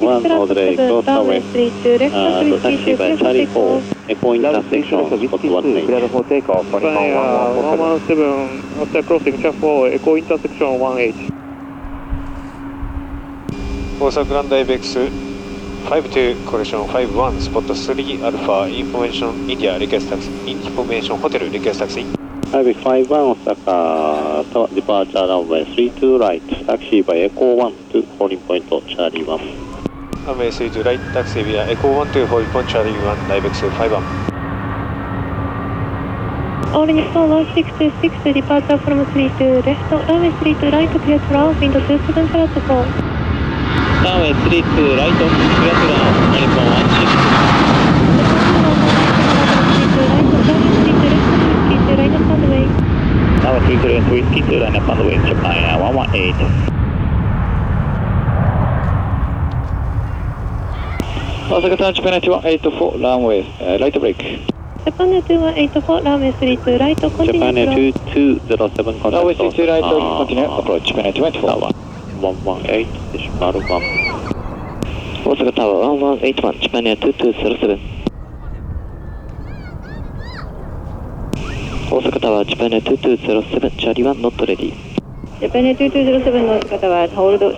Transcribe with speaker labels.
Speaker 1: One Audrey, cross runway. Taxi by Charlie 4, Echo intersection, spot 18.
Speaker 2: Clear for takeoff, 117, after crossing Chap 4, Echo intersection 18.
Speaker 3: 大阪グランドエイベックス52コレクション51スポット3アルファインフォメーションインディアリクエストタクシーインフォメーションホテルリクエストタクシー
Speaker 1: Highway 51 Osaka, departure runway 32 right, taxi by Echo 1 to holding point Charlie 1.
Speaker 3: ランウェイ32ライトタクシービアエコー1 to ホイポンチャーリー1ダイベックス51
Speaker 4: All Nippon 1626 departure from 32 left, runway 32 right, clear to land, wind 27 clear to fall.
Speaker 1: Runway 32 right, clear to land, Nippon 16.
Speaker 4: Runway 32 left, whiskey to line up on the way.
Speaker 1: Runway 32 left, whiskey to line up on the way, Japan 118. 大阪ターンジャパネット184ランウェイ、ライトブレイク。
Speaker 4: Japan 2184 runway 32 right, continue.
Speaker 1: Japan 2207 contact.
Speaker 5: Runway 32 right, continue, approach Japan 24.
Speaker 1: 118, decimal 1.
Speaker 5: 大阪タワー1181 Japan 2207. 大阪タワー Japan 2207 Charlie 1 not ready.
Speaker 4: Japan 2207の方はホールド